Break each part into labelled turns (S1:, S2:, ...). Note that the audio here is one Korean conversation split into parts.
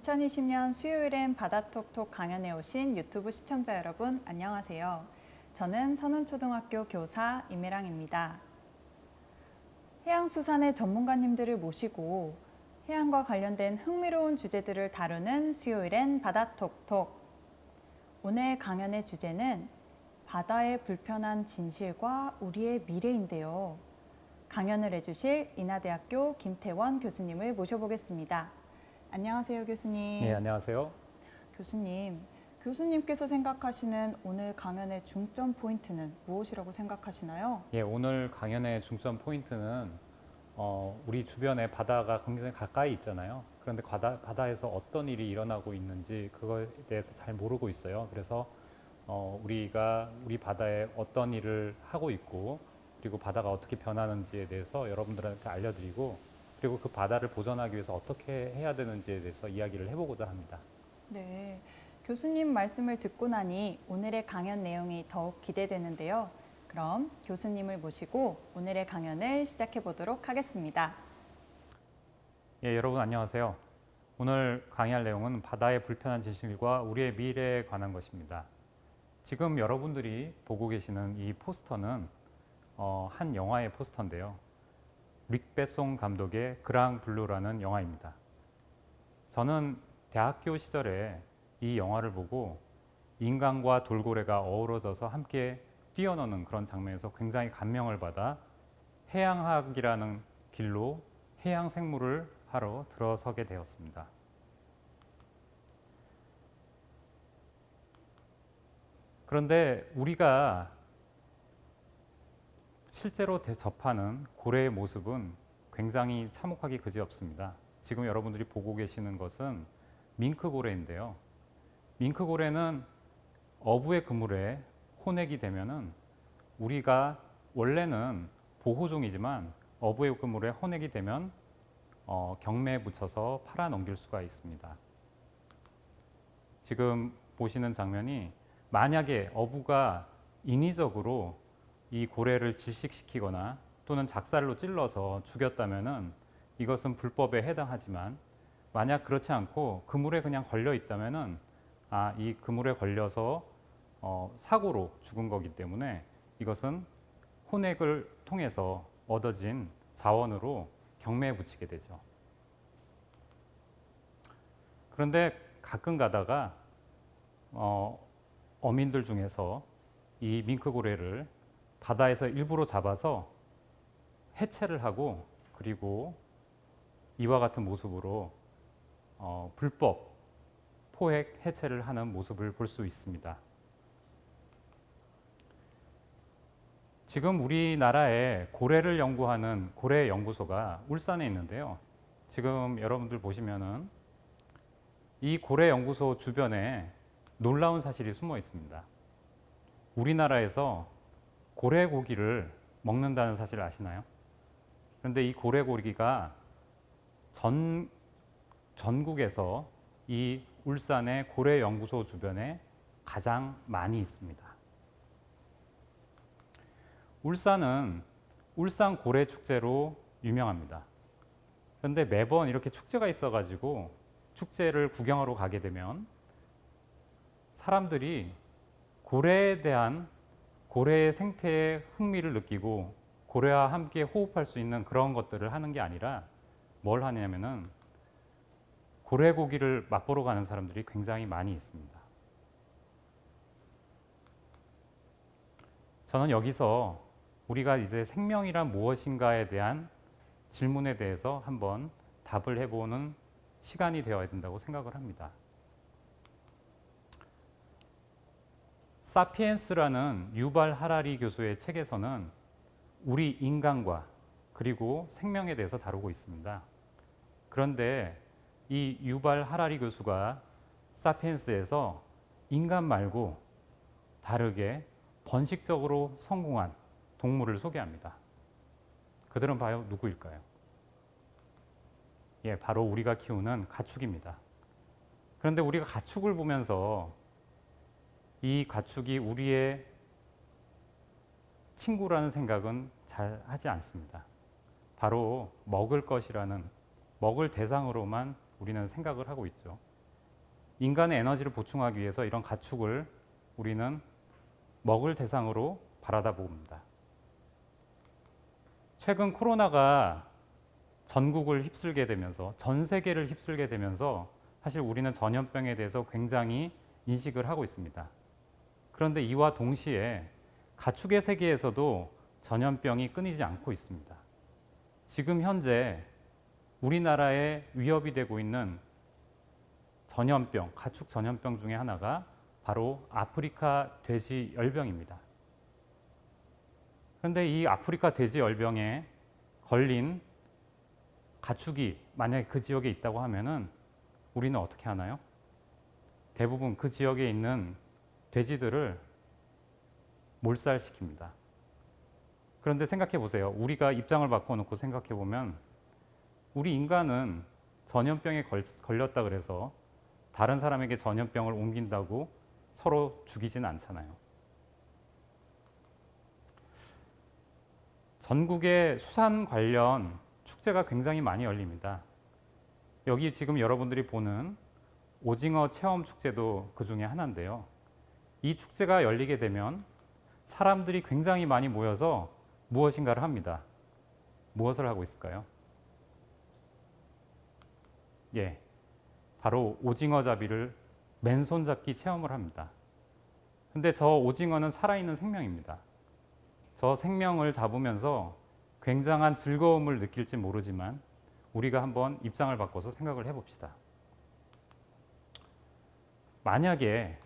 S1: 2020년 수요일엔 바다톡톡 강연에 오신 유튜브 시청자 여러분 안녕하세요. 저는 선운초등학교 교사 임혜랑입니다. 해양수산의 전문가님들을 모시고 해양과 관련된 흥미로운 주제들을 다루는 수요일엔 바다톡톡. 오늘 강연의 주제는 바다의 불편한 진실과 우리의 미래인데요. 강연을 해주실 인하대학교 김태원 교수님을 모셔보겠습니다. 안녕하세요, 교수님.
S2: 네, 안녕하세요.
S1: 교수님께서 생각하시는 오늘 강연의 중점 포인트는 무엇이라고 생각하시나요?
S2: 예, 오늘 강연의 중점 포인트는 우리 주변에 바다가 굉장히 가까이 있잖아요. 그런데 바다에서 어떤 일이 일어나고 있는지 그거에 대해서 잘 모르고 있어요. 그래서 우리가 우리 바다에 어떤 일을 하고 있고 그리고 바다가 어떻게 변하는지에 대해서 여러분들한테 알려드리고 그리고 그 바다를 보존하기 위해서 어떻게 해야 되는지에 대해서 이야기를 해보고자 합니다.
S1: 네, 교수님 말씀을 듣고 나니 오늘의 강연 내용이 더욱 기대되는데요. 그럼 교수님을 모시고 오늘의 강연을 시작해 보도록 하겠습니다.
S2: 예, 여러분 안녕하세요. 오늘 강의할 내용은 바다의 불편한 진실과 우리의 미래에 관한 것입니다. 지금 여러분들이 보고 계시는 이 포스터는 한 영화의 포스터인데요. 릭 베송 감독의 그랑 블루라는 영화입니다. 저는 대학교 시절에 이 영화를 보고 인간과 돌고래가 어우러져서 함께 뛰어노는 그런 장면에서 굉장히 감명을 받아 해양학이라는 길로 해양 생물을 하러 들어서게 되었습니다. 그런데 우리가 실제로 접하는 고래의 모습은 굉장히 참혹하기 그지없습니다. 지금 여러분들이 보고 계시는 것은 밍크고래인데요. 밍크고래는 어부의 그물에 혼액이 되면은 우리가 원래는 보호종이지만 어부의 그물에 혼액이 되면 경매에 붙여서 팔아 넘길 수가 있습니다. 지금 보시는 장면이 만약에 어부가 인위적으로 이 고래를 질식시키거나 또는 작살로 찔러서 죽였다면은 이것은 불법에 해당하지만 만약 그렇지 않고 그물에 그냥 걸려 있다면은 이 그물에 걸려서 사고로 죽은 거기 때문에 이것은 혼액을 통해서 얻어진 자원으로 경매에 붙이게 되죠. 그런데 가끔 가다가 어민들 중에서 이 밍크고래를 바다에서 일부러 잡아서 해체를 하고 그리고 이와 같은 모습으로 불법 포획 해체를 하는 모습을 볼 수 있습니다. 지금 우리나라에 고래를 연구하는 고래 연구소가 울산에 있는데요. 지금 여러분들 보시면은 이 고래 연구소 주변에 놀라운 사실이 숨어 있습니다. 우리나라에서 고래 고기를 먹는다는 사실을 아시나요? 그런데 이 고래 고기가 전국에서 이 울산의 고래 연구소 주변에 가장 많이 있습니다. 울산은 울산 고래 축제로 유명합니다. 그런데 매번 이렇게 축제가 있어가지고 축제를 구경하러 가게 되면 사람들이 고래에 대한 고래의 생태에 흥미를 느끼고 고래와 함께 호흡할 수 있는 그런 것들을 하는 게 아니라 뭘 하냐면은 고래 고기를 맛보러 가는 사람들이 굉장히 많이 있습니다. 저는 여기서 우리가 이제 생명이란 무엇인가에 대한 질문에 대해서 한번 답을 해보는 시간이 되어야 된다고 생각을 합니다. 사피엔스라는 유발 하라리 교수의 책에서는 우리 인간과 그리고 생명에 대해서 다루고 있습니다. 그런데 이 유발 하라리 교수가 사피엔스에서 인간 말고 다르게 번식적으로 성공한 동물을 소개합니다. 그들은 바로 누구일까요? 예, 바로 우리가 키우는 가축입니다. 그런데 우리가 가축을 보면서 이 가축이 우리의 친구라는 생각은 잘 하지 않습니다. 바로 먹을 것이라는 먹을 대상으로만 우리는 생각을 하고 있죠. 인간의 에너지를 보충하기 위해서 이런 가축을 우리는 먹을 대상으로 바라다 봅니다. 최근 코로나가 전국을 휩쓸게 되면서 전 세계를 휩쓸게 되면서 사실 우리는 전염병에 대해서 굉장히 인식을 하고 있습니다. 그런데 이와 동시에 가축의 세계에서도 전염병이 끊이지 않고 있습니다. 지금 현재 우리나라에 위협이 되고 있는 전염병, 가축 전염병 중에 하나가 바로 아프리카 돼지 열병입니다. 그런데 이 아프리카 돼지 열병에 걸린 가축이 만약에 그 지역에 있다고 하면은 우리는 어떻게 하나요? 대부분 그 지역에 있는 돼지들을 몰살시킵니다. 그런데 생각해 보세요. 우리가 입장을 바꿔놓고 생각해 보면 우리 인간은 전염병에 걸렸다 그래서 다른 사람에게 전염병을 옮긴다고 서로 죽이진 않잖아요. 전국에 수산 관련 축제가 굉장히 많이 열립니다. 여기 지금 여러분들이 보는 오징어 체험 축제도 그 중에 하나인데요. 이 축제가 열리게 되면 사람들이 굉장히 많이 모여서 무엇인가를 합니다. 무엇을 하고 있을까요? 예, 바로 오징어 잡이를 맨손 잡기 체험을 합니다. 근데 저 오징어는 살아있는 생명입니다. 저 생명을 잡으면서 굉장한 즐거움을 느낄지 모르지만 우리가 한번 입장을 바꿔서 생각을 해봅시다. 만약에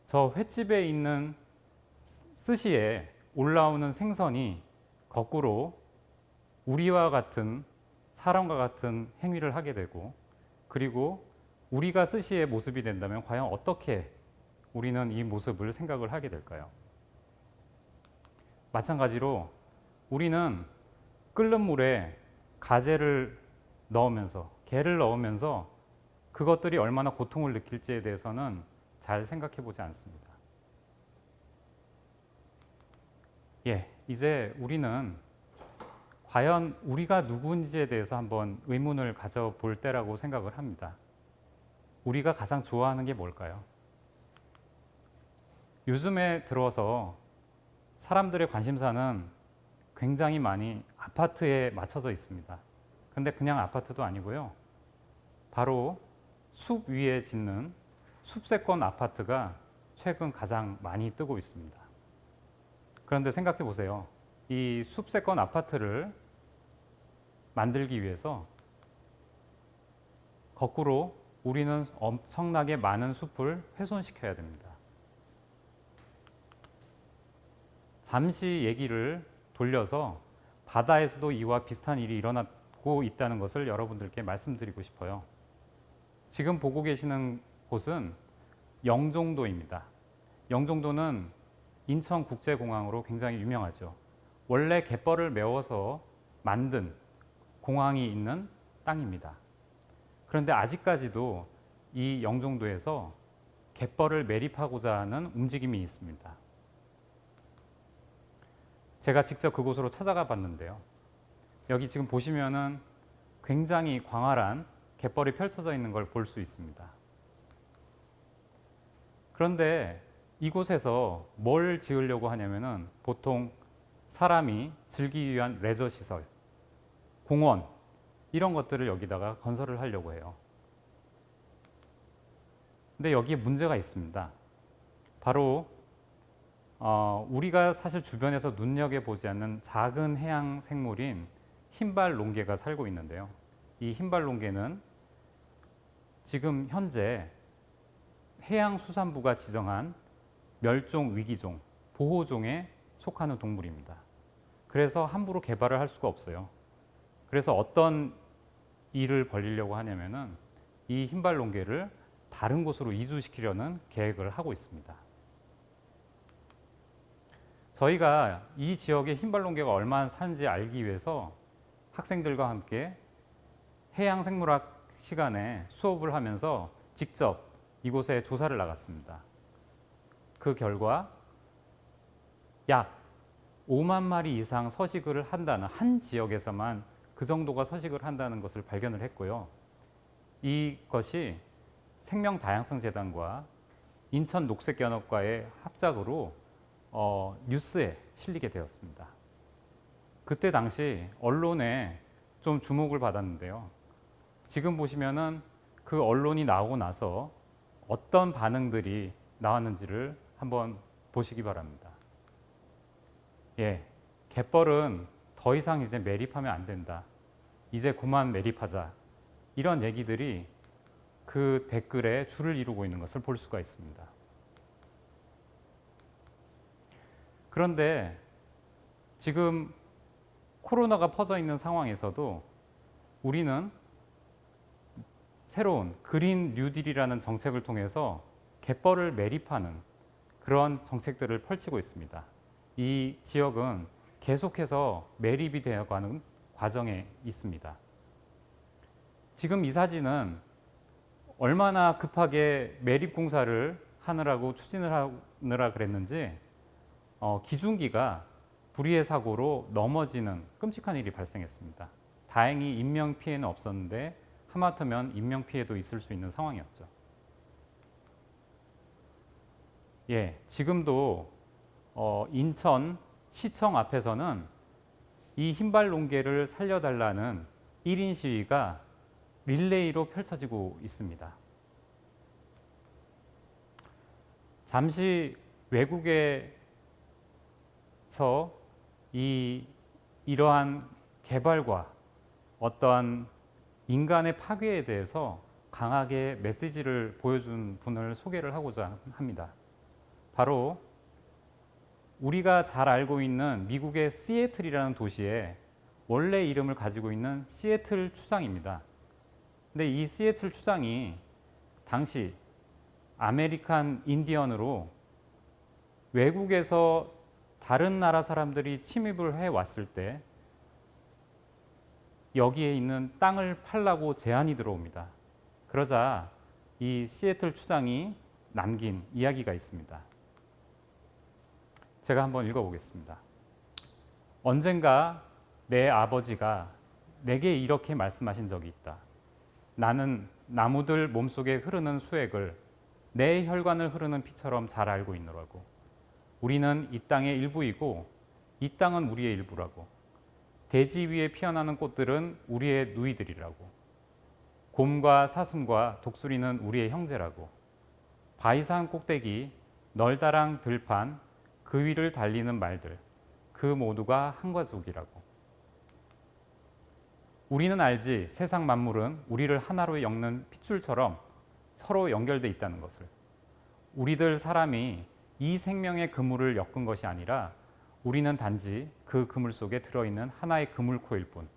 S2: 저 횟집에 있는 스시에 올라오는 생선이 거꾸로 우리와 같은 사람과 같은 행위를 하게 되고 그리고 우리가 스시의 모습이 된다면 과연 어떻게 우리는 이 모습을 생각을 하게 될까요? 마찬가지로 우리는 끓는 물에 가재를 넣으면서 게를 넣으면서 그것들이 얼마나 고통을 느낄지에 대해서는 잘 생각해 보지 않습니다. 예, 이제 우리는 과연 우리가 누구인지에 대해서 한번 의문을 가져볼 때라고 생각을 합니다. 우리가 가장 좋아하는 게 뭘까요? 요즘에 들어서 사람들의 관심사는 굉장히 많이 아파트에 맞춰져 있습니다. 근데 그냥 아파트도 아니고요. 바로 숲 위에 짓는 숲세권 아파트가 최근 가장 많이 뜨고 있습니다. 그런데 생각해 보세요. 이 숲세권 아파트를 만들기 위해서 거꾸로 우리는 엄청나게 많은 숲을 훼손시켜야 됩니다. 잠시 얘기를 돌려서 바다에서도 이와 비슷한 일이 일어나고 있다는 것을 여러분들께 말씀드리고 싶어요. 지금 보고 계시는 곳은 영종도입니다. 영종도는 인천국제공항으로 굉장히 유명하죠. 원래 갯벌을 메워서 만든 공항이 있는 땅입니다. 그런데 아직까지도 이 영종도에서 갯벌을 매립하고자 하는 움직임이 있습니다. 제가 직접 그곳으로 찾아가 봤는데요. 여기 지금 보시면은 굉장히 광활한 갯벌이 펼쳐져 있는 걸 볼 수 있습니다. 그런데 이곳에서 뭘 지으려고 하냐면은 보통 사람이 즐기기 위한 레저 시설, 공원 이런 것들을 여기다가 건설을 하려고 해요. 근데 여기에 문제가 있습니다. 바로 우리가 사실 주변에서 눈여겨보지 않는 작은 해양 생물인 흰발롱개가 살고 있는데요. 이 흰발롱개는 지금 현재 해양수산부가 지정한 멸종 위기종, 보호종에 속하는 동물입니다. 그래서 함부로 개발을 할 수가 없어요. 그래서 어떤 일을 벌이려고 하냐면은 이 흰발롱개를 다른 곳으로 이주시키려는 계획을 하고 있습니다. 저희가 이 지역에 흰발롱개가 얼마나 사는지 알기 위해서 학생들과 함께 해양생물학 시간에 수업을 하면서 직접 이곳에 조사를 나갔습니다. 그 결과 약 5만 마리 이상 서식을 한다는 한 지역에서만 그 정도가 서식을 한다는 것을 발견을 했고요. 이것이 생명다양성재단과 인천녹색연합과의 합작으로 뉴스에 실리게 되었습니다. 그때 당시 언론에 좀 주목을 받았는데요. 지금 보시면은 그 언론이 나오고 나서 어떤 반응들이 나왔는지를 한번 보시기 바랍니다. 예, 갯벌은 더 이상 이제 매립하면 안 된다. 이제 그만 매립하자. 이런 얘기들이 그 댓글에 줄을 이루고 있는 것을 볼 수가 있습니다. 그런데 지금 코로나가 퍼져 있는 상황에서도 우리는 새로운 그린 뉴딜이라는 정책을 통해서 갯벌을 매립하는 그런 정책들을 펼치고 있습니다. 이 지역은 계속해서 매립이 되어가는 과정에 있습니다. 지금 이 사진은 얼마나 급하게 매립 공사를 하느라고 추진을 하느라 그랬는지 기중기가 불의의 사고로 넘어지는 끔찍한 일이 발생했습니다. 다행히 인명 피해는 없었는데 하마터면 인명 피해도 있을 수 있는 상황이었죠. 예, 지금도 인천 시청 앞에서는 이 흰발 농개를 살려달라는 1인 시위가 릴레이로 펼쳐지고 있습니다. 잠시 외국에서 이러한 개발과 어떠한 인간의 파괴에 대해서 강하게 메시지를 보여준 분을 소개를 하고자 합니다. 바로 우리가 잘 알고 있는 미국의 시애틀이라는 도시에 원래 이름을 가지고 있는 시애틀 추장입니다. 근데 이 시애틀 추장이 당시 아메리칸 인디언으로 외국에서 다른 나라 사람들이 침입을 해 왔을 때 여기에 있는 땅을 팔라고 제안이 들어옵니다. 그러자 이 시애틀 추장이 남긴 이야기가 있습니다. 제가 한번 읽어보겠습니다. 언젠가 내 아버지가 내게 이렇게 말씀하신 적이 있다. 나는 나무들 몸속에 흐르는 수액을 내 혈관을 흐르는 피처럼 잘 알고 있노라고. 우리는 이 땅의 일부이고 이 땅은 우리의 일부라고. 대지 위에 피어나는 꽃들은 우리의 누이들이라고. 곰과 사슴과 독수리는 우리의 형제라고. 바위산 꼭대기, 널다랑 들판, 그 위를 달리는 말들, 그 모두가 한 가족이라고. 우리는 알지 세상 만물은 우리를 하나로 엮는 핏줄처럼 서로 연결돼 있다는 것을. 우리들 사람이 이 생명의 그물을 엮은 것이 아니라 우리는 단지 그 그물 속에 들어있는 하나의 그물코일 뿐.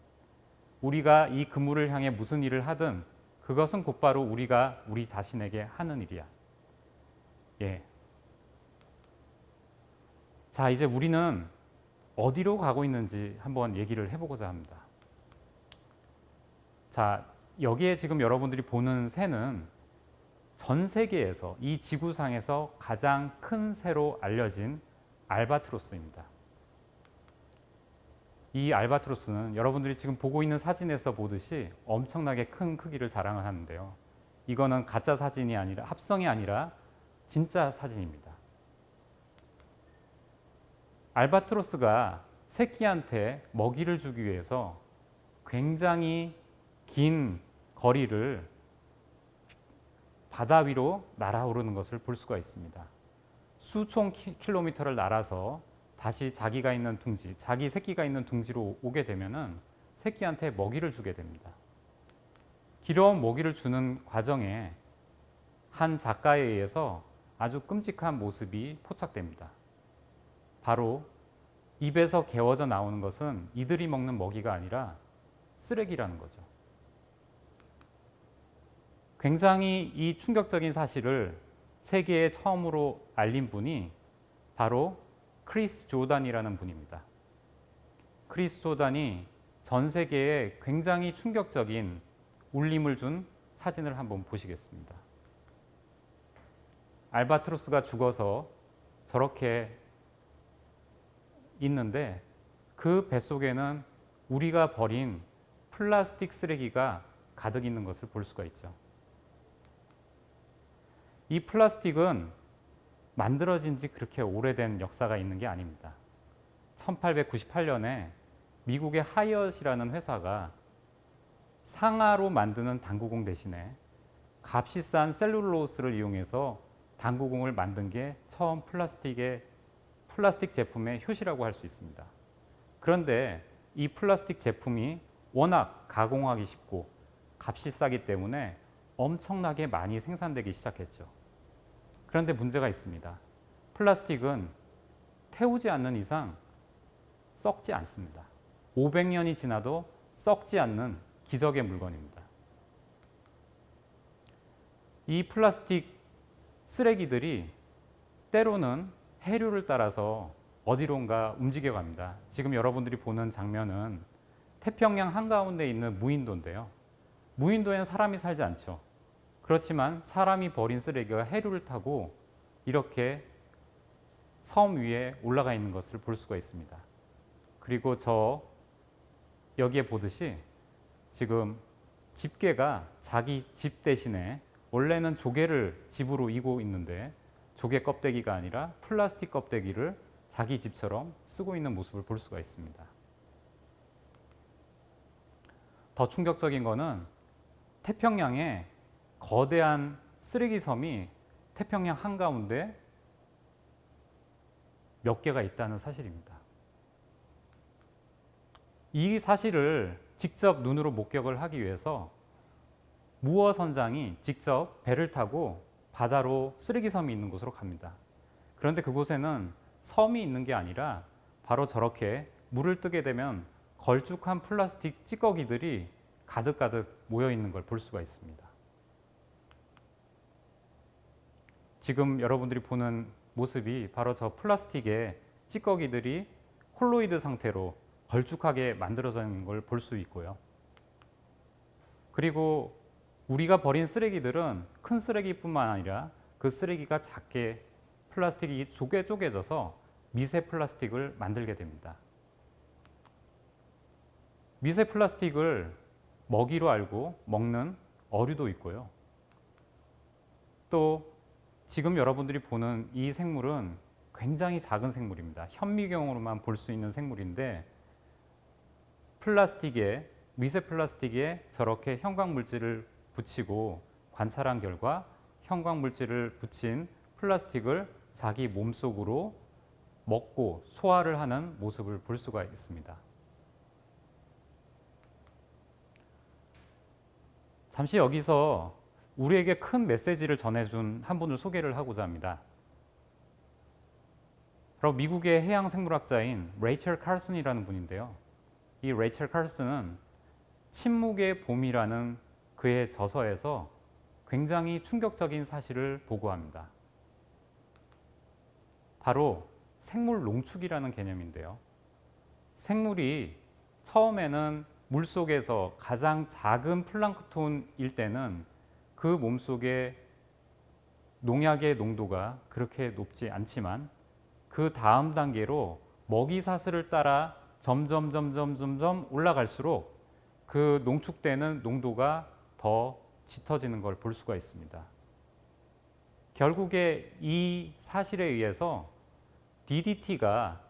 S2: 우리가 이 그물을 향해 무슨 일을 하든 그것은 곧바로 우리가 우리 자신에게 하는 일이야. 예. 자, 이제 우리는 어디로 가고 있는지 한번 얘기를 해보고자 합니다. 자, 여기에 지금 여러분들이 보는 새는 전 세계에서 이 지구상에서 가장 큰 새로 알려진 알바트로스입니다. 이 알바트로스는 여러분들이 지금 보고 있는 사진에서 보듯이 엄청나게 큰 크기를 자랑을 하는데요. 이거는 가짜 사진이 아니라 합성이 아니라 진짜 사진입니다. 알바트로스가 새끼한테 먹이를 주기 위해서 굉장히 긴 거리를 바다 위로 날아오르는 것을 볼 수가 있습니다. 수천 킬로미터를 날아서 다시 자기가 있는 둥지, 자기 새끼가 있는 둥지로 오게 되면은 새끼한테 먹이를 주게 됩니다. 길어온 먹이를 주는 과정에 한 작가에 의해서 아주 끔찍한 모습이 포착됩니다. 바로 입에서 개워져 나오는 것은 이들이 먹는 먹이가 아니라 쓰레기라는 거죠. 굉장히 이 충격적인 사실을 세계에 처음으로 알린 분이 바로 크리스 조단이라는 분입니다. 크리스 조단이 전 세계에 굉장히 충격적인 울림을 준 사진을 한번 보시겠습니다. 알바트로스가 죽어서 저렇게 있는데 그 뱃속에는 우리가 버린 플라스틱 쓰레기가 가득 있는 것을 볼 수가 있죠. 이 플라스틱은 만들어진 지 그렇게 오래된 역사가 있는 게 아닙니다. 1898년에 미국의 하이엇이라는 회사가 상아로 만드는 당구공 대신에 값이 싼 셀룰로스를 이용해서 당구공을 만든 게 처음 플라스틱 제품의 효시라고 할 수 있습니다. 그런데 이 플라스틱 제품이 워낙 가공하기 쉽고 값이 싸기 때문에 엄청나게 많이 생산되기 시작했죠. 그런데 문제가 있습니다. 플라스틱은 태우지 않는 이상 썩지 않습니다. 500년이 지나도 썩지 않는 기적의 물건입니다. 이 플라스틱 쓰레기들이 때로는 해류를 따라서 어디론가 움직여 갑니다. 지금 여러분들이 보는 장면은 태평양 한가운데 있는 무인도인데요. 무인도에는 사람이 살지 않죠. 그렇지만 사람이 버린 쓰레기가 해류를 타고 이렇게 섬 위에 올라가 있는 것을 볼 수가 있습니다. 그리고 여기에 보듯이 지금 집게가 자기 집 대신에 원래는 조개를 집으로 이고 있는데 조개 껍데기가 아니라 플라스틱 껍데기를 자기 집처럼 쓰고 있는 모습을 볼 수가 있습니다. 더 충격적인 거는 태평양에 거대한 쓰레기 섬이 태평양 한가운데 몇 개가 있다는 사실입니다. 이 사실을 직접 눈으로 목격을 하기 위해서 무어 선장이 직접 배를 타고 바다로 쓰레기 섬이 있는 곳으로 갑니다. 그런데 그곳에는 섬이 있는 게 아니라 바로 저렇게 물을 뜨게 되면 걸쭉한 플라스틱 찌꺼기들이 가득가득 모여 있는 걸 볼 수가 있습니다. 지금 여러분들이 보는 모습이 바로 저 플라스틱의 찌꺼기들이 콜로이드 상태로 걸쭉하게 만들어져 있는 걸 볼 수 있고요. 그리고 우리가 버린 쓰레기들은 큰 쓰레기뿐만 아니라 그 쓰레기가 작게 플라스틱이 쪼개져서 미세 플라스틱을 만들게 됩니다. 미세 플라스틱을 먹이로 알고 먹는 어류도 있고요. 또 지금 여러분들이 보는 이 생물은 굉장히 작은 생물입니다. 현미경으로만 볼 수 있는 생물인데 미세 플라스틱에 저렇게 형광 물질을 붙이고 관찰한 결과 형광 물질을 붙인 플라스틱을 자기 몸속으로 먹고 소화를 하는 모습을 볼 수가 있습니다. 잠시 여기서 우리에게 큰 메시지를 전해준 한 분을 소개를 하고자 합니다. 바로 미국의 해양 생물학자인 레이첼 칼슨이라는 분인데요. 이 레이첼 칼슨은 침묵의 봄이라는 그의 저서에서 굉장히 충격적인 사실을 보고합니다. 바로 생물 농축이라는 개념인데요. 생물이 처음에는 물속에서 가장 작은 플랑크톤일 때는 그 몸속에 농약의 농도가 그렇게 높지 않지만 그 다음 단계로 먹이 사슬을 따라 점점 올라갈수록 그 농축되는 농도가 더 짙어지는 걸 볼 수가 있습니다. 결국에 이 사실에 의해서 DDT가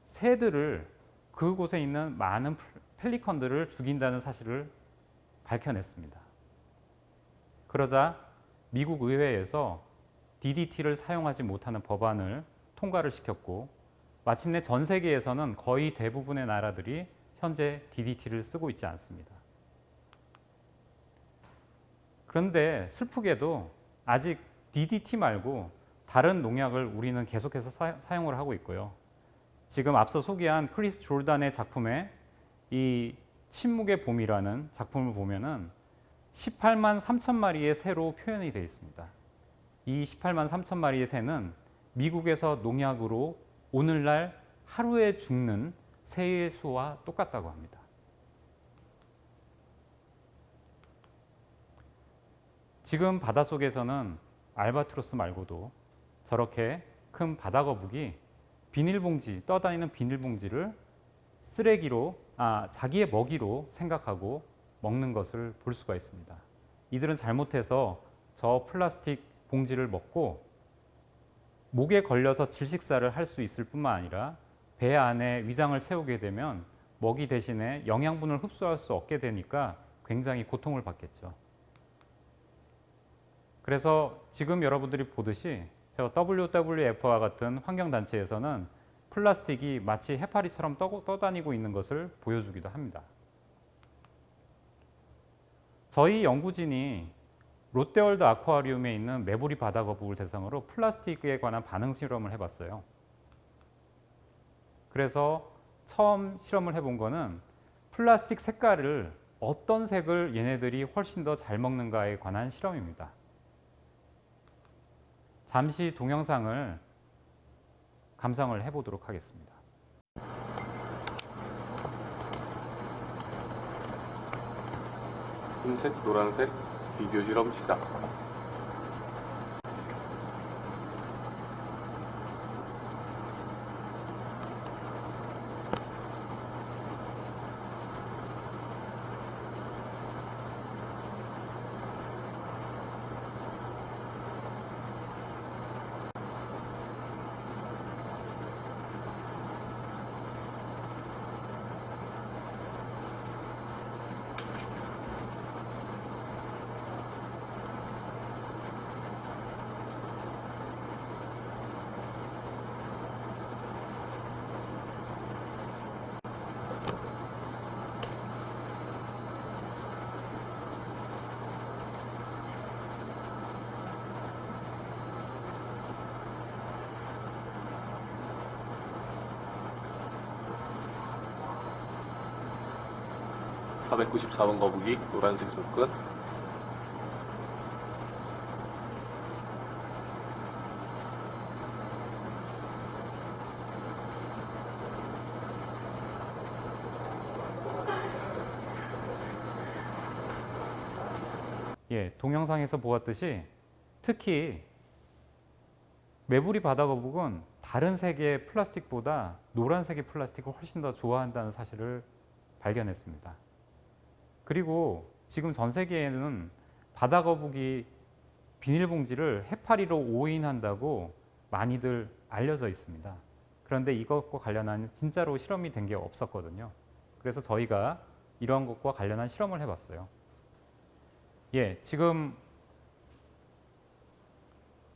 S2: 새들을 그곳에 있는 많은 펠리컨들을 죽인다는 사실을 밝혀냈습니다. 그러자 미국 의회에서 DDT를 사용하지 못하는 법안을 통과를 시켰고 마침내 전 세계에서는 거의 대부분의 나라들이 현재 DDT를 쓰고 있지 않습니다. 그런데 슬프게도 아직 DDT 말고 다른 농약을 우리는 계속해서 사용을 하고 있고요. 지금 앞서 소개한 크리스 졸단의 작품에 이 침묵의 봄이라는 작품을 보면은 18만 3천 마리의 새로 표현이 되어 있습니다. 이 18만 3천 마리의 새는 미국에서 농약으로 오늘날 하루에 죽는 새의 수와 똑같다고 합니다. 지금 바닷속에서는 알바트로스 말고도 저렇게 큰 바다거북이 떠다니는 비닐봉지를 자기의 먹이로 생각하고 먹는 것을 볼 수가 있습니다. 이들은 잘못해서 저 플라스틱 봉지를 먹고 목에 걸려서 질식사를 할 수 있을 뿐만 아니라 배 안에 위장을 채우게 되면 먹이 대신에 영양분을 흡수할 수 없게 되니까 굉장히 고통을 받겠죠. 그래서 지금 여러분들이 보듯이 WWF와 같은 환경단체에서는 플라스틱이 마치 해파리처럼 떠다니고 있는 것을 보여주기도 합니다. 저희 연구진이 롯데월드 아쿠아리움에 있는 메보리 바다거북을 대상으로 플라스틱에 관한 반응 실험을 해봤어요. 그래서 처음 실험을 해본 거는 플라스틱 색깔을 어떤 색을 얘네들이 훨씬 더 잘 먹는가에 관한 실험입니다. 잠시 동영상을 감상을 해보도록 하겠습니다.
S3: 흰색, 노란색 비교 실험 시작. (494번) 거북이 노란색 접근.
S2: 동영상에서 보았듯이 특히 메부리 바다거북은 다른 색의 플라스틱보다 노란색의 플라스틱을 훨씬 더 좋아한다는 사실을 발견했습니다. 그리고 지금 전 세계에는 바다거북이 비닐봉지를 해파리로 오인한다고 많이들 알려져 있습니다. 그런데 이것과 관련한 진짜로 실험이 된 게 없었거든요. 그래서 저희가 이런 것과 관련한 실험을 해봤어요. 지금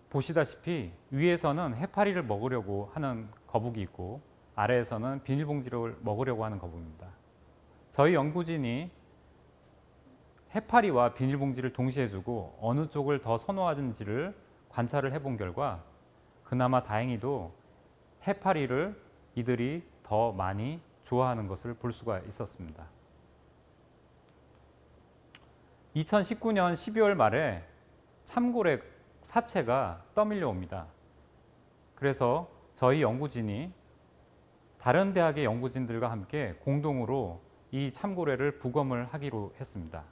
S2: 보시다시피 위에서는 해파리를 먹으려고 하는 거북이 있고 아래에서는 비닐봉지를 먹으려고 하는 거북입니다. 저희 연구진이 해파리와 비닐봉지를 동시에 주고 어느 쪽을 더 선호하는지를 관찰을 해본 결과 그나마 다행히도 해파리를 이들이 더 많이 좋아하는 것을 볼 수가 있었습니다. 2019년 12월 말에 참고래 사체가 떠밀려 옵니다. 그래서 저희 연구진이 다른 대학의 연구진들과 함께 공동으로 이 참고래를 부검을 하기로 했습니다.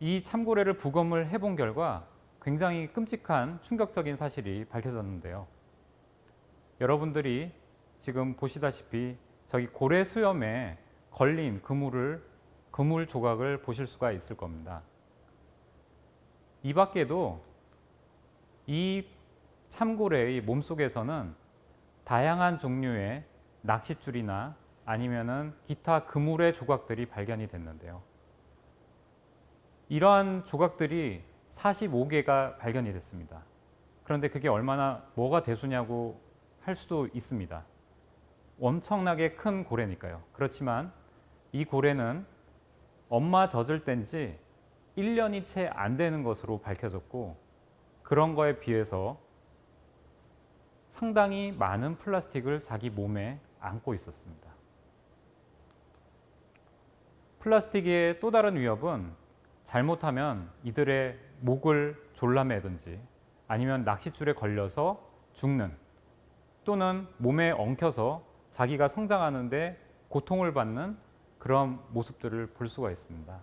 S2: 이 참고래를 부검을 해본 결과 굉장히 끔찍한 충격적인 사실이 밝혀졌는데요. 여러분들이 지금 보시다시피 저기 고래 수염에 걸린 그물 조각을 보실 수가 있을 겁니다. 이 밖에도 이 참고래의 몸속에서는 다양한 종류의 낚싯줄이나 아니면은 기타 그물의 조각들이 발견이 됐는데요. 이러한 조각들이 45개가 발견이 됐습니다. 그런데 그게 뭐가 대수냐고 할 수도 있습니다. 엄청나게 큰 고래니까요. 그렇지만 이 고래는 엄마 젖을 뗀 지 1년이 채 안 되는 것으로 밝혀졌고 그런 거에 비해서 상당히 많은 플라스틱을 자기 몸에 안고 있었습니다. 플라스틱의 또 다른 위협은 잘못하면 이들의 목을 졸라매든지 아니면 낚싯줄에 걸려서 죽는 또는 몸에 엉켜서 자기가 성장하는데 고통을 받는 그런 모습들을 볼 수가 있습니다.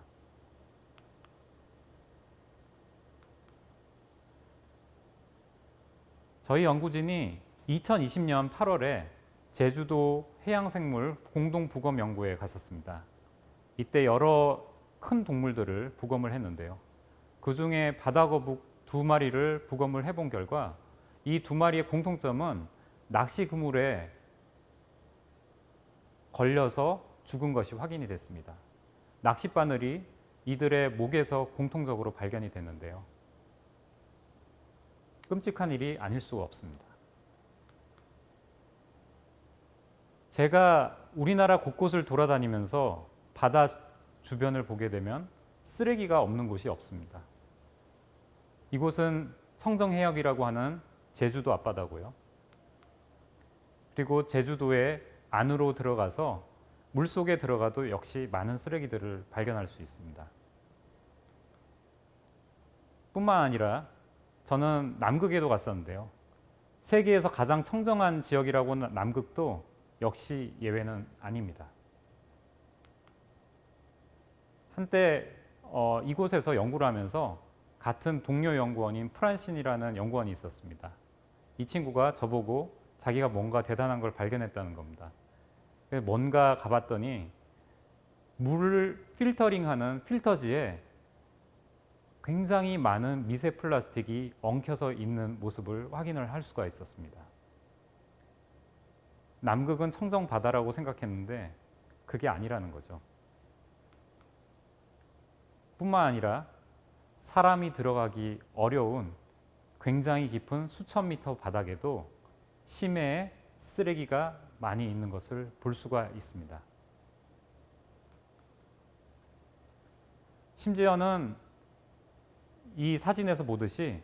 S2: 저희 연구진이 2020년 8월에 제주도 해양생물 공동부검 연구에 갔었습니다. 이때 여러 큰 동물들을 부검을 했는데요. 그 중에 바다거북 2마리를 부검을 해본 결과 이 2마리의 공통점은 낚시 그물에 걸려서 죽은 것이 확인이 됐습니다. 낚시 바늘이 이들의 목에서 공통적으로 발견이 됐는데요. 끔찍한 일이 아닐 수가 없습니다. 제가 우리나라 곳곳을 돌아다니면서 바다 주변을 보게 되면 쓰레기가 없는 곳이 없습니다. 이곳은 청정해역이라고 하는 제주도 앞바다고요. 그리고 제주도의 안으로 들어가서 물속에 들어가도 역시 많은 쓰레기들을 발견할 수 있습니다. 뿐만 아니라 저는 남극에도 갔었는데요. 세계에서 가장 청정한 지역이라고 하는 남극도 역시 예외는 아닙니다. 한때 이곳에서 연구를 하면서 같은 동료 연구원인 프란신이라는 연구원이 있었습니다. 이 친구가 저보고 자기가 뭔가 대단한 걸 발견했다는 겁니다. 뭔가 가봤더니 물을 필터링하는 필터지에 굉장히 많은 미세 플라스틱이 엉켜서 있는 모습을 확인을 할 수가 있었습니다. 남극은 청정 바다라고 생각했는데 그게 아니라는 거죠. 뿐만 아니라 사람이 들어가기 어려운 굉장히 깊은 수천 미터 바닥에도 심해의 쓰레기가 많이 있는 것을 볼 수가 있습니다. 심지어는 이 사진에서 보듯이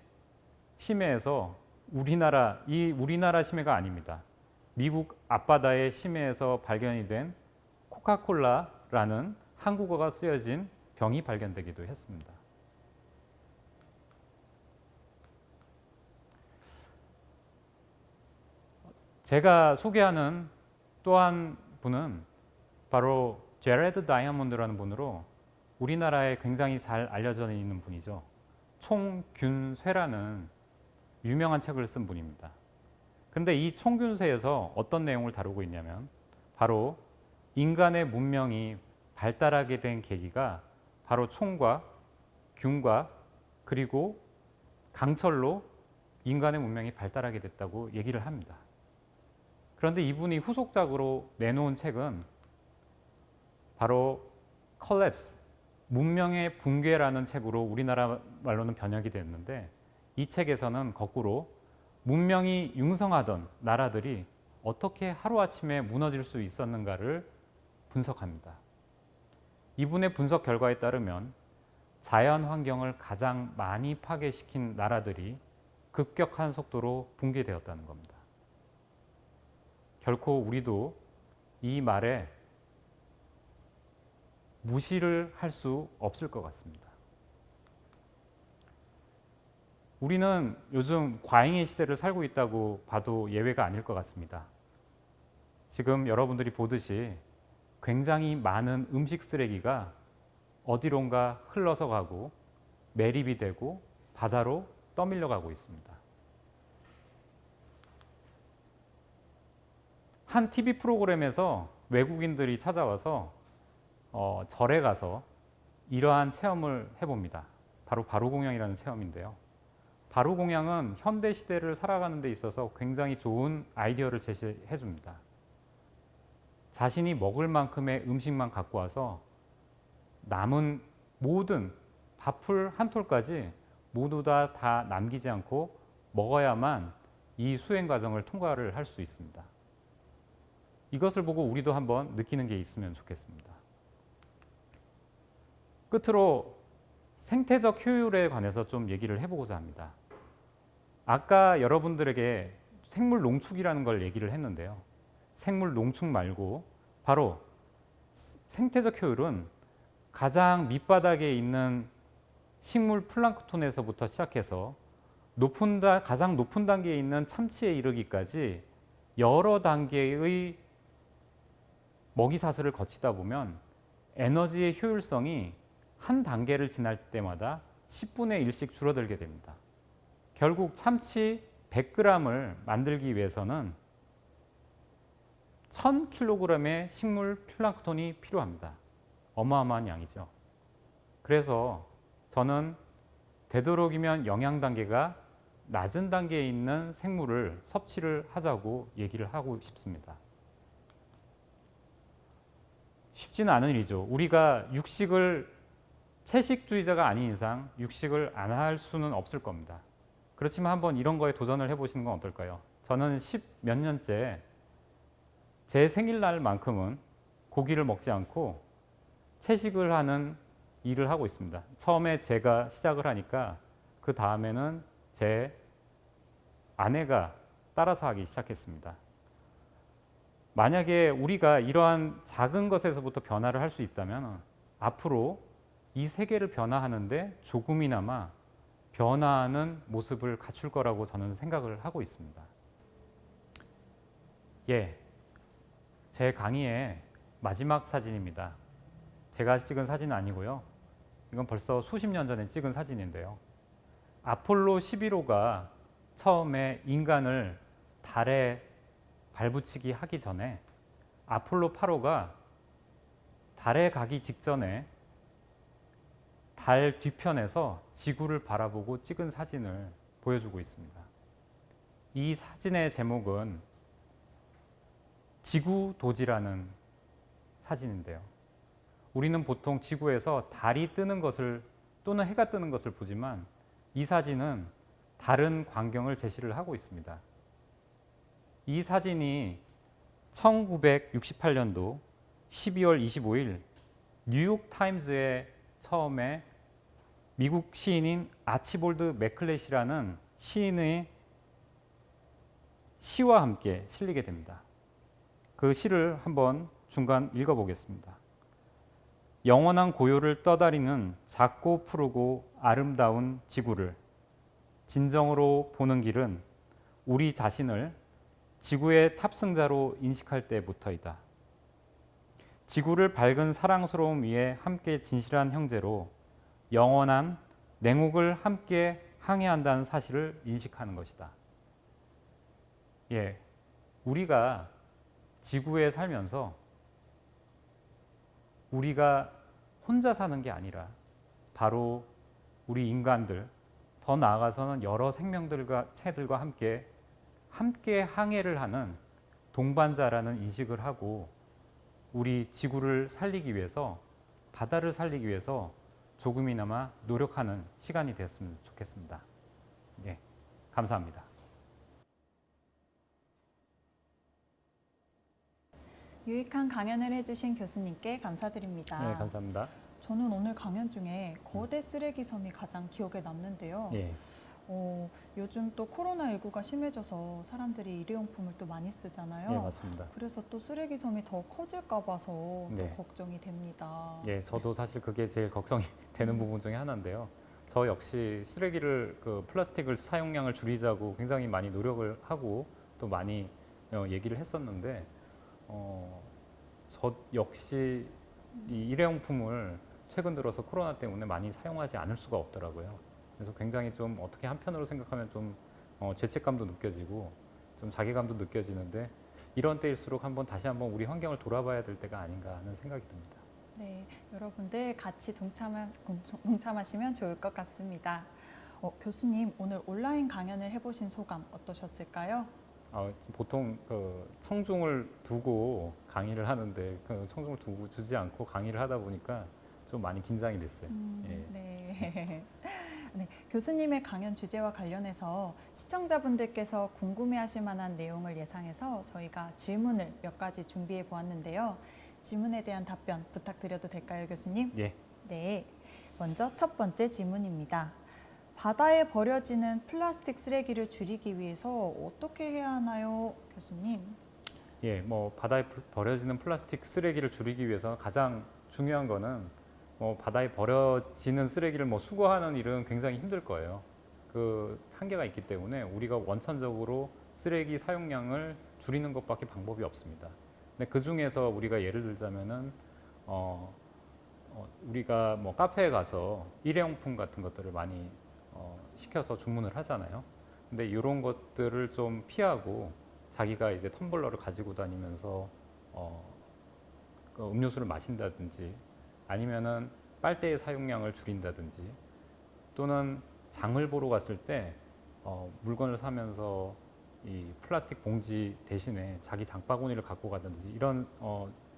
S2: 심해에서 우리나라 심해가 아닙니다. 미국 앞바다의 심해에서 발견이 된 코카콜라라는 한국어가 쓰여진 병이 발견되기도 했습니다. 제가 소개하는 또 한 분은 바로 제레드 다이아몬드라는 분으로 우리나라에 굉장히 잘 알려져 있는 분이죠. 총균쇠라는 유명한 책을 쓴 분입니다. 그런데 이 총균쇠에서 어떤 내용을 다루고 있냐면 바로 인간의 문명이 발달하게 된 계기가 바로 총과 균과 그리고 강철로 인간의 문명이 발달하게 됐다고 얘기를 합니다. 그런데 이분이 후속작으로 내놓은 책은 바로 Collapse, 문명의 붕괴라는 책으로 우리나라 말로는 번역이 됐는데 이 책에서는 거꾸로 문명이 융성하던 나라들이 어떻게 하루아침에 무너질 수 있었는가를 분석합니다. 이분의 분석 결과에 따르면 자연 환경을 가장 많이 파괴시킨 나라들이 급격한 속도로 붕괴되었다는 겁니다. 결코 우리도 이 말에 무시를 할 수 없을 것 같습니다. 우리는 요즘 과잉의 시대를 살고 있다고 봐도 예외가 아닐 것 같습니다. 지금 여러분들이 보듯이 굉장히 많은 음식 쓰레기가 어디론가 흘러서 가고 매립이 되고 바다로 떠밀려 가고 있습니다. 한 TV 프로그램에서 외국인들이 찾아와서 절에 가서 이러한 체험을 해봅니다. 바로 바로공양이라는 체험인데요. 바로공양은 현대 시대를 살아가는 데 있어서 굉장히 좋은 아이디어를 제시해 줍니다. 자신이 먹을 만큼의 음식만 갖고 와서 남은 모든 밥풀 한 톨까지 모두 다 남기지 않고 먹어야만 이 수행 과정을 통과를 할 수 있습니다. 이것을 보고 우리도 한번 느끼는 게 있으면 좋겠습니다. 끝으로 생태적 효율에 관해서 좀 얘기를 해보고자 합니다. 아까 여러분들에게 생물 농축이라는 걸 얘기를 했는데요. 생물 농축 말고 바로 생태적 효율은 가장 밑바닥에 있는 식물 플랑크톤에서부터 시작해서 가장 높은 단계에 있는 참치에 이르기까지 여러 단계의 먹이사슬을 거치다 보면 에너지의 효율성이 한 단계를 지날 때마다 10분의 1씩 줄어들게 됩니다. 결국 참치 100g을 만들기 위해서는 1000kg의 식물 플랑크톤이 필요합니다. 어마어마한 양이죠. 그래서 저는 되도록이면 영양 단계가 낮은 단계에 있는 생물을 섭취를 하자고 얘기를 하고 싶습니다. 쉽지는 않은 일이죠. 우리가 육식을 채식주의자가 아닌 이상 육식을 안 할 수는 없을 겁니다. 그렇지만 한번 이런 거에 도전을 해보시는 건 어떨까요? 저는 10몇 년째 제 생일날만큼은 고기를 먹지 않고 채식을 하는 일을 하고 있습니다. 처음에 제가 시작을 하니까 그 다음에는 제 아내가 따라서 하기 시작했습니다. 만약에 우리가 이러한 작은 것에서부터 변화를 할 수 있다면 앞으로 이 세계를 변화하는데 조금이나마 변화하는 모습을 갖출 거라고 저는 생각을 하고 있습니다. 예, 제 강의의 마지막 사진입니다. 제가 찍은 사진은 아니고요. 이건 벌써 수십 년 전에 찍은 사진인데요. 아폴로 11호가 처음에 인간을 달에 발붙이기 하기 전에 아폴로 8호가 달에 가기 직전에 달 뒤편에서 지구를 바라보고 찍은 사진을 보여주고 있습니다. 이 사진의 제목은 지구도지라는 사진인데요. 우리는 보통 지구에서 달이 뜨는 것을 또는 해가 뜨는 것을 보지만 이 사진은 다른 광경을 제시를 하고 있습니다. 이 사진이 1968년도 12월 25일 뉴욕 타임즈에 처음에 미국 시인인 아치볼드 맥클렛이라는 시인의 시와 함께 실리게 됩니다. 그 시를 한번 중간 읽어보겠습니다. 영원한 고요를 떠다니는 작고 푸르고 아름다운 지구를 진정으로 보는 길은 우리 자신을 지구의 탑승자로 인식할 때부터이다. 지구를 밝은 사랑스러움 위에 함께 진실한 형제로 영원한 냉혹을 함께 항해한다는 사실을 인식하는 것이다. 예, 우리가 지구에 살면서 우리가 혼자 사는 게 아니라 바로 우리 인간들, 더 나아가서는 여러 생명들과 채들과 함께 항해를 하는 동반자라는 인식을 하고 우리 지구를 살리기 위해서, 바다를 살리기 위해서 조금이나마 노력하는 시간이 되었으면 좋겠습니다. 예, 감사합니다.
S1: 유익한 강연을 해주신 교수님께 감사드립니다.
S2: 네, 감사합니다.
S1: 저는 오늘 강연 중에 거대 쓰레기 섬이 가장 기억에 남는데요.
S2: 예,
S1: 요즘 또 코로나19가 심해져서 사람들이 일회용품을 또 많이 쓰잖아요.
S2: 예, 맞습니다.
S1: 그래서 또 쓰레기 섬이 더 커질까 봐서
S2: 네.
S1: 또 걱정이 됩니다.
S2: 예, 저도 사실 그게 제일 걱정이 되는 부분 중에 하나인데요. 저 역시 쓰레기를 플라스틱을 사용량을 줄이자고 굉장히 많이 노력을 하고 또 많이 얘기를 했었는데 저 역시 이 일회용품을 최근 들어서 코로나 때문에 많이 사용하지 않을 수가 없더라고요. 그래서 굉장히 좀 어떻게 한편으로 생각하면 좀 죄책감도 느껴지고 좀 자괴감도 느껴지는데 이런 때일수록 다시 한번 우리 환경을 돌아봐야 될 때가 아닌가 하는 생각이 듭니다.
S1: 네, 여러분들 같이 동참하시면 좋을 것 같습니다. 교수님, 오늘 온라인 강연을 해보신 소감 어떠셨을까요?
S2: 보통 청중을 두고 강의를 하는데 청중을 두지 않고 강의를 하다 보니까 좀 많이 긴장이 됐어요. 예.
S1: 네. 네, 교수님의 강연 주제와 관련해서 시청자분들께서 궁금해하실 만한 내용을 예상해서 저희가 질문을 몇 가지 준비해 보았는데요. 질문에 대한 답변 부탁드려도 될까요, 교수님?
S2: 예.
S1: 네. 먼저 첫 번째 질문입니다. 바다에 버려지는 플라스틱 쓰레기를 줄이기 위해서 어떻게 해야 하나요, 교수님?
S2: 예, 바다에 버려지는 플라스틱 쓰레기를 줄이기 위해서 가장 중요한 거는 바다에 버려지는 쓰레기를 수거하는 일은 굉장히 힘들 거예요. 그 한계가 있기 때문에 우리가 원천적으로 쓰레기 사용량을 줄이는 것밖에 방법이 없습니다. 근데 그 중에서 우리가 예를 들자면은 우리가 카페에 가서 일회용품 같은 것들을 많이 시켜서 주문을 하잖아요. 근데 이런 것들을 좀 피하고 자기가 이제 텀블러를 가지고 다니면서 음료수를 마신다든지 아니면은 빨대의 사용량을 줄인다든지 또는 장을 보러 갔을 때 물건을 사면서 이 플라스틱 봉지 대신에 자기 장바구니를 갖고 가든지 이런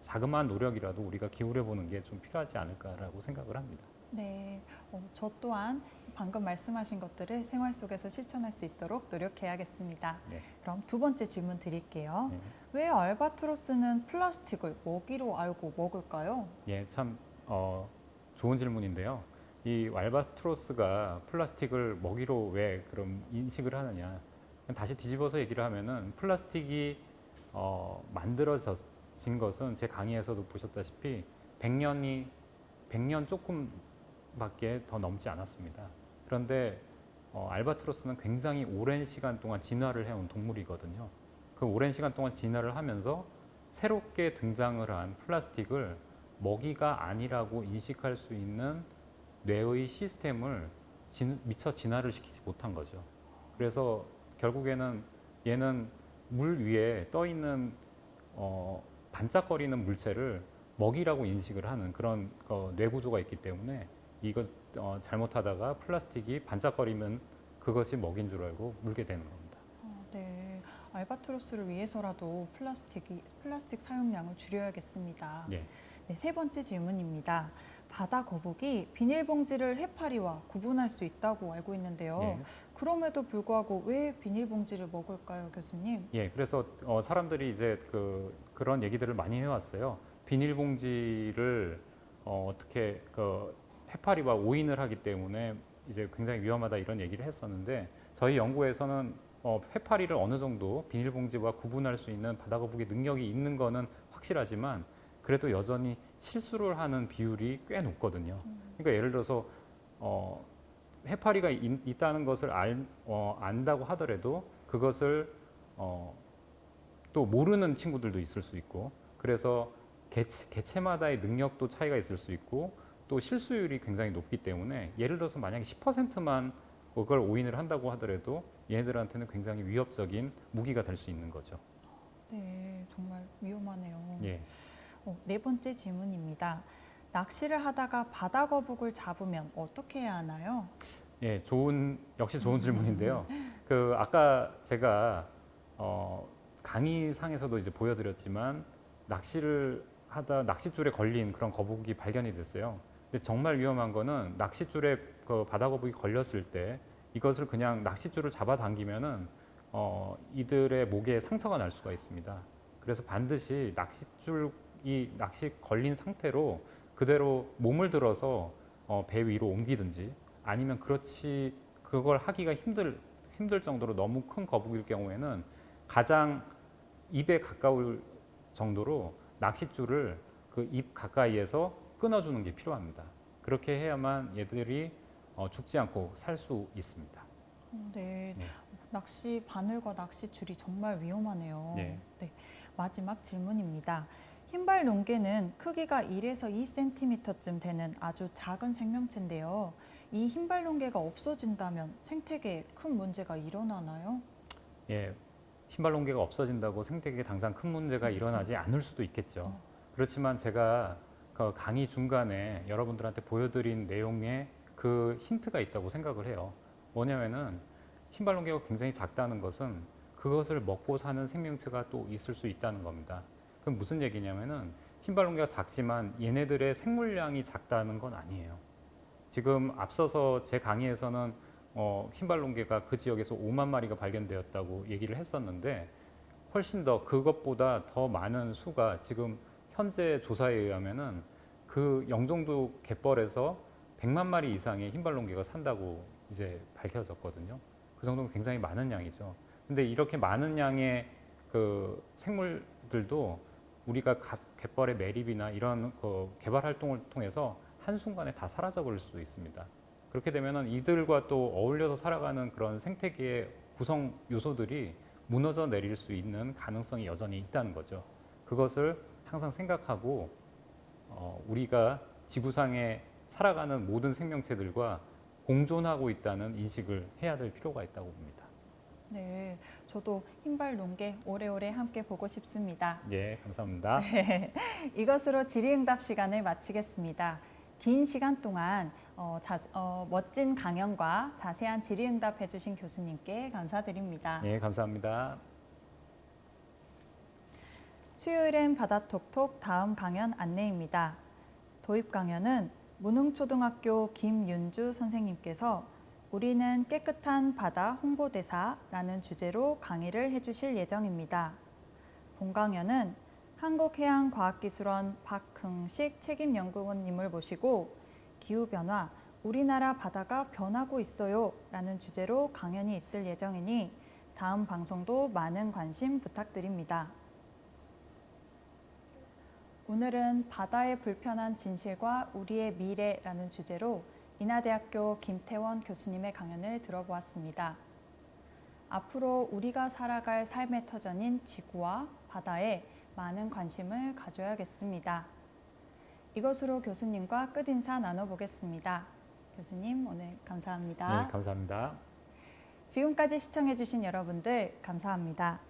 S2: 자그마한 노력이라도 우리가 기울여 보는 게 좀 필요하지 않을까라고 생각을 합니다.
S1: 네, 저 또한 방금 말씀하신 것들을 생활 속에서 실천할 수 있도록 노력해야겠습니다.
S2: 네.
S1: 그럼 두 번째 질문 드릴게요.
S2: 네.
S1: 왜 알바트로스는 플라스틱을 먹이로 알고 먹을까요?
S2: 예, 참 좋은 질문인데요. 이 알바트로스가 플라스틱을 먹이로 왜 그럼 인식을 하느냐? 다시 뒤집어서 얘기를 하면은 플라스틱이 만들어진 것은 제 강의에서도 보셨다시피 100년 조금밖에 더 넘지 않았습니다. 그런데 알바트로스는 굉장히 오랜 시간 동안 진화를 해온 동물이거든요. 그 오랜 시간 동안 진화를 하면서 새롭게 등장을 한 플라스틱을 먹이가 아니라고 인식할 수 있는 뇌의 시스템을 미처 진화를 시키지 못한 거죠. 그래서 결국에는 얘는 물 위에 떠 있는 반짝거리는 물체를 먹이라고 인식을 하는 그런 뇌 구조가 있기 때문에 이거 잘못하다가 플라스틱이 반짝거리면 그것이 먹인 줄 알고 물게 되는 겁니다.
S1: 네, 알바트로스를 위해서라도 플라스틱 사용량을 줄여야겠습니다.
S2: 예.
S1: 네, 세 번째 질문입니다. 바다 거북이 비닐봉지를 해파리와 구분할 수 있다고 알고 있는데요.
S2: 예.
S1: 그럼에도 불구하고 왜 비닐봉지를 먹을까요, 교수님?
S2: 예, 그래서 사람들이 이제 그런 얘기들을 많이 해왔어요. 비닐봉지를 어떻게 해파리와 오인을 하기 때문에 이제 굉장히 위험하다 이런 얘기를 했었는데 저희 연구에서는 해파리를 어느 정도 비닐봉지와 구분할 수 있는 바다거북이 능력이 있는 거는 확실하지만 그래도 여전히 실수를 하는 비율이 꽤 높거든요. 그러니까 예를 들어서 해파리가 있다는 것을 안다고 하더라도 그것을 또 모르는 친구들도 있을 수 있고 그래서 개체마다의 능력도 차이가 있을 수 있고 또 실수율이 굉장히 높기 때문에 예를 들어서 만약에 10%만 그걸 오인을 한다고 하더라도 얘네들한테는 굉장히 위협적인 무기가 될 수 있는 거죠.
S1: 네, 정말 위험하네요.
S2: 예.
S1: 네 번째 질문입니다. 낚시를 하다가 바다 거북을 잡으면 어떻게 해야 하나요?
S2: 예, 역시 좋은 질문인데요. 아까 제가 강의상에서도 이제 보여드렸지만 낚시를 하다 낚싯줄에 걸린 그런 거북이 발견이 됐어요. 근데 정말 위험한 거는 낚싯줄에 바다 거북이 걸렸을 때 이것을 그냥 낚싯줄을 잡아당기면은 이들의 목에 상처가 날 수가 있습니다. 그래서 반드시 낚시 걸린 상태로 그대로 몸을 들어서 배 위로 옮기든지 아니면 그걸 하기가 힘들 정도로 너무 큰 거북이일 경우에는 가장 입에 가까울 정도로 낚싯줄을 그 입 가까이에서 끊어주는 게 필요합니다. 그렇게 해야만 얘들이 죽지 않고 살 수 있습니다.
S1: 네,
S2: 네.
S1: 낚시 바늘과 낚시줄이 정말 위험하네요.
S2: 네.
S1: 네, 마지막 질문입니다. 흰발 농개는 크기가 1에서 2cm쯤 되는 아주 작은 생명체인데요. 이 흰발 농개가 없어진다면 생태계에 큰 문제가 일어나나요?
S2: 예, 흰발롱개가 없어진다고 생태계에 당장 큰 문제가 일어나지 않을 수도 있겠죠. 그렇지만 제가 강의 중간에 여러분들한테 보여드린 내용에 그 힌트가 있다고 생각을 해요. 뭐냐면은 흰발롱개가 굉장히 작다는 것은 그것을 먹고 사는 생명체가 또 있을 수 있다는 겁니다. 그럼 무슨 얘기냐면은 흰발롱개가 작지만 얘네들의 생물량이 작다는 건 아니에요. 지금 앞서서 제 강의에서는 흰발롱개가 그 지역에서 5만 마리가 발견되었다고 얘기를 했었는데 훨씬 더 그것보다 더 많은 수가 지금 현재 조사에 의하면은 그 영종도 갯벌에서 100만 마리 이상의 흰발롱개가 산다고 이제 밝혀졌거든요. 그 정도면 굉장히 많은 양이죠. 근데 이렇게 많은 양의 그 생물들도 우리가 각 갯벌의 매립이나 이런 개발 활동을 통해서 한순간에 다 사라져 버릴 수도 있습니다. 그렇게 되면은 이들과 또 어울려서 살아가는 그런 생태계의 구성 요소들이 무너져 내릴 수 있는 가능성이 여전히 있다는 거죠. 그것을 항상 생각하고 우리가 지구상에 살아가는 모든 생명체들과 공존하고 있다는 인식을 해야 될 필요가 있다고 봅니다.
S1: 네, 저도 흰발 농개 오래오래 함께 보고 싶습니다.
S2: 예, 감사합니다.
S1: 이것으로 질의응답 시간을 마치겠습니다. 긴 시간 동안 멋진 강연과 자세한 질의응답 해주신 교수님께 감사드립니다.
S2: 예, 감사합니다.
S1: 수요일엔 바다톡톡 다음 강연 안내입니다. 도입 강연은 문흥초등학교 김윤주 선생님께서 우리는 깨끗한 바다 홍보대사라는 주제로 강의를 해주실 예정입니다. 본 강연은 한국해양과학기술원 박흥식 책임연구원님을 모시고 기후변화, 우리나라 바다가 변하고 있어요 라는 주제로 강연이 있을 예정이니 다음 방송도 많은 관심 부탁드립니다. 오늘은 바다의 불편한 진실과 우리의 미래라는 주제로 인하대학교 김태원 교수님의 강연을 들어보았습니다. 앞으로 우리가 살아갈 삶의 터전인 지구와 바다에 많은 관심을 가져야겠습니다. 이것으로 교수님과 끝인사 나눠보겠습니다. 교수님, 오늘 감사합니다.
S2: 네, 감사합니다.
S1: 지금까지 시청해주신 여러분들 감사합니다.